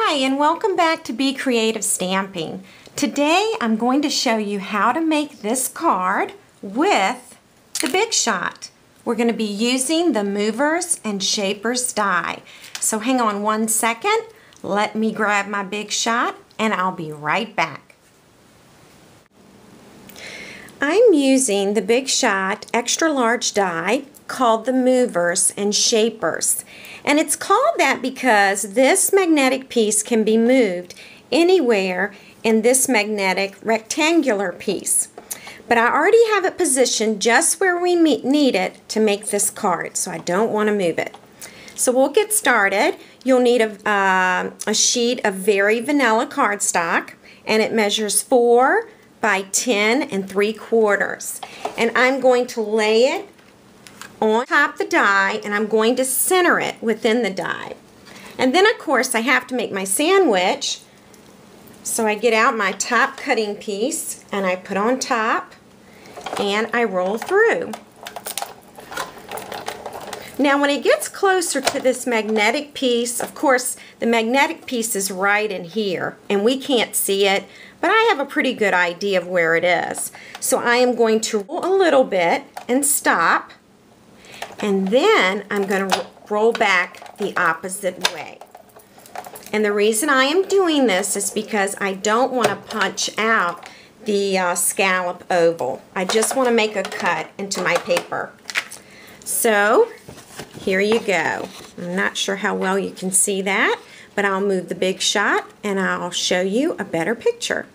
Hi, and welcome back to Be Creative Stamping. Today I'm going to show you how to make this card with the Big Shot. We're going to be using the movers and shapers die. So hang on one second, let me grab my Big Shot and I'll be right back. I'm using the Big Shot extra large die called the movers and shapers. And it's called that because this magnetic piece can be moved anywhere in this magnetic rectangular piece. But I already have it positioned just where we need it to make this card, so I don't want to move it. So we'll get started. You'll need a sheet of very vanilla cardstock, and it measures 4 by 10 3/4. And I'm going to lay it on top of the die, and I'm going to center it within the die. And then of course I have to make my sandwich, so I get out my top cutting piece and I put on top and I roll through. Now when it gets closer to this magnetic piece, of course the magnetic piece is right in here and we can't see it, but I have a pretty good idea of where it is. So I am going to roll a little bit and stop. And then I'm going to roll back the opposite way. And the reason I am doing this is because I don't want to punch out the scallop oval. I just want to make a cut into my paper. So here you go. I'm not sure how well you can see that, but I'll move the Big Shot and I'll show you a better picture.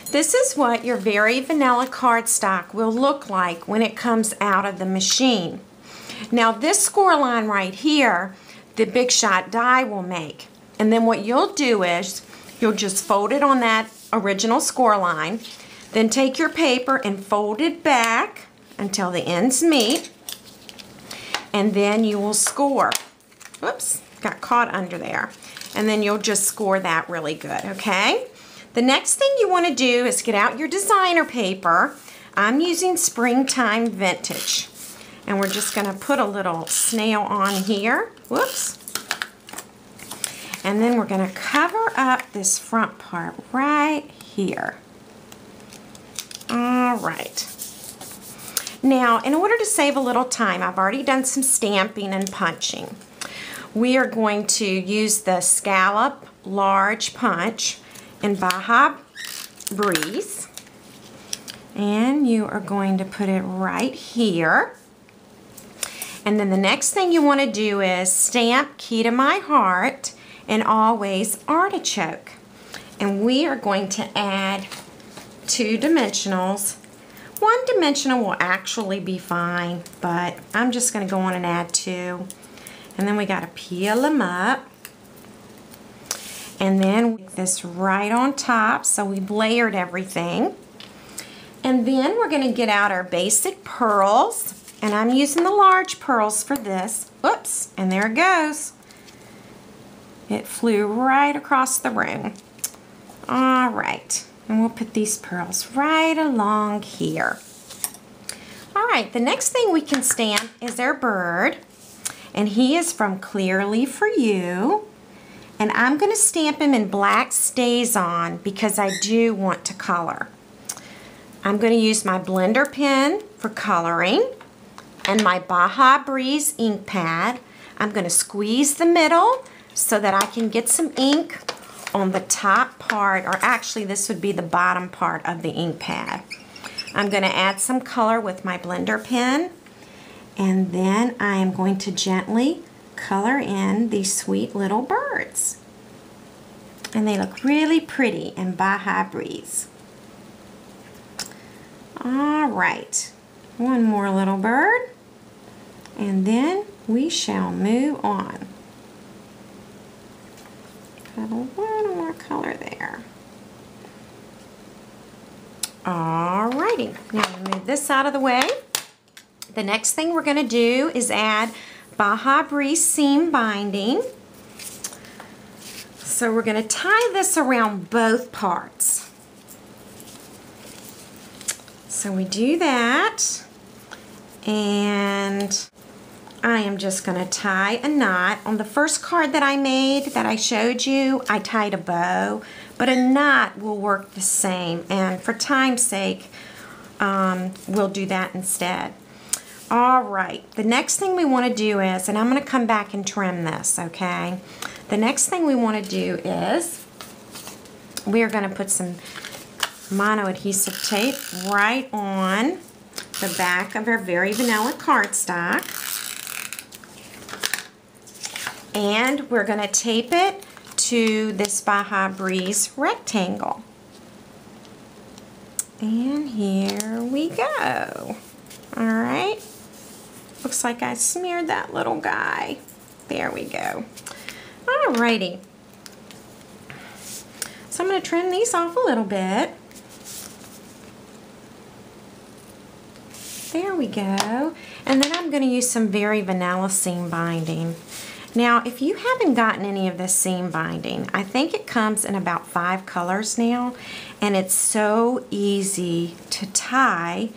This is what your very vanilla cardstock will look like when it comes out of the machine. Now this score line right here, the Big Shot die will make. And then what you'll do is, you'll just fold it on that original score line, then take your paper and fold it back until the ends meet, and then you will score. Whoops, got caught under there. And then you'll just score that really good, okay? The next thing you want to do is get out your designer paper. I'm using Springtime Vintage. And we're just going to put a little snail on here. Whoops. And then we're going to cover up this front part right here. All right. Now, in order to save a little time, I've already done some stamping and punching. We are going to use the scallop large punch in Baja Breeze, and you are going to put it right here. And then the next thing you want to do is stamp Key to My Heart and Always Artichoke. And we are going to add 2 dimensionals. 1 dimensional will actually be fine, but I'm just going to go on and add 2. And then we got to peel them up. And then this right on top, so we've layered everything. And then we're going to get out our basic pearls, and I'm using the large pearls for this. Oops, and there it goes. It flew right across the room. All right, and we'll put these pearls right along here. All right, the next thing we can stamp is our bird, and he is from Clearly For You. And I'm going to stamp him in black StazOn because I do want to color. I'm going to use my blender pen for coloring and my Baja Breeze ink pad. I'm going to squeeze the middle so that I can get some ink on the top part, or actually this would be the bottom part of the ink pad. I'm going to add some color with my blender pen, and then I am going to gently color in these sweet little birds. And they look really pretty in Baja Breeze. All right, one more little bird, and then we shall move on. Put a little more color there. All righty, now we'll move this out of the way. The next thing we're going to do is add Baja Breeze seam binding. So we're going to tie this around both parts. So we do that, and I am just going to tie a knot. On the first card that I made, that I showed you, I tied a bow, but a knot will work the same. And for time's sake, we'll do that instead. All right, the next thing we want to do is, and I'm going to come back and trim this, okay? The next thing we want to do is, we are going to put some mono adhesive tape right on the back of our Very Vanilla cardstock. And we're going to tape it to this Baja Breeze rectangle. And here we go. All right. Looks like I smeared that little guy. There we go. All righty. So I'm going to trim these off a little bit. There we go. And then I'm going to use some Very Vanilla seam binding. Now, if you haven't gotten any of this seam binding, I think it comes in about 5 colors now, and it's so easy to tie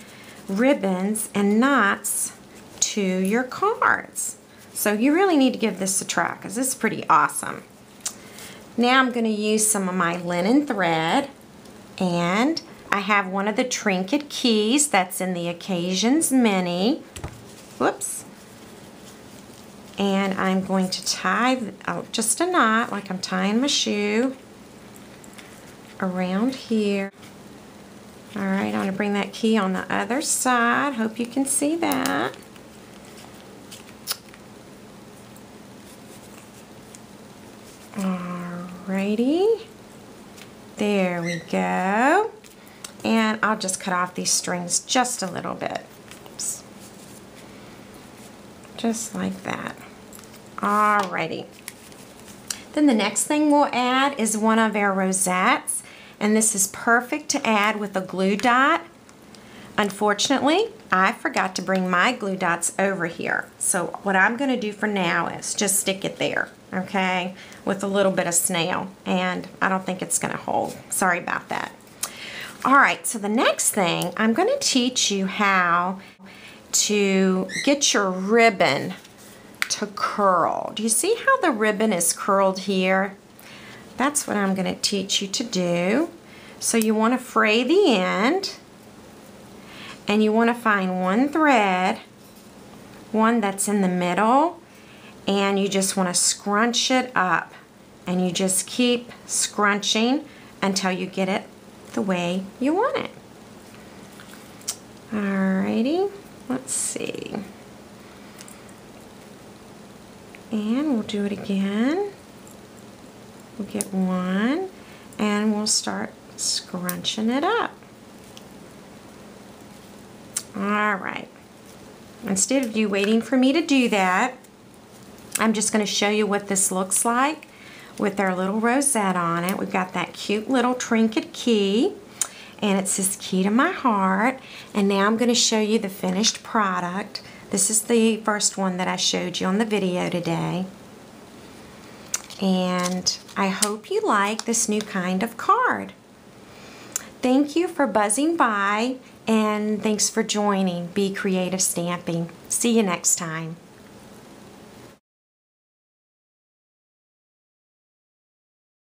ribbons and knots to your cards. So you really need to give this a try because it's pretty awesome. Now I'm going to use some of my linen thread, and I have one of the trinket keys that's in the Occasions Mini. Whoops. And I'm going to tie just a knot, like I'm tying my shoe, around here. All right, I'm going to bring that key on the other side. Hope you can see that. Alrighty. There we go. And I'll just cut off these strings just a little bit. Oops. Just like that. Alrighty. Then the next thing we'll add is one of our rosettes, and this is perfect to add with a glue dot. Unfortunately, I forgot to bring my glue dots over here. So what I'm going to do for now is just stick it there, okay, with a little bit of snail, and I don't think it's going to hold. Sorry about that. Alright, so the next thing, I'm going to teach you how to get your ribbon to curl. Do you see how the ribbon is curled here? That's what I'm going to teach you to do. So you want to fray the end, and you want to find one thread, one that's in the middle, and you just want to scrunch it up, and you just keep scrunching until you get it the way you want it. Alrighty, let's see. And we'll do it again. We'll get one, and we'll start scrunching it up. Alright. Instead of you waiting for me to do that, I'm just going to show you what this looks like with our little rosette on it. We've got that cute little trinket key, and it says Key to My Heart. And now I'm going to show you the finished product. This is the first one that I showed you on the video today. And I hope you like this new kind of card. Thank you for buzzing by, and thanks for joining Be Creative Stamping. See you next time.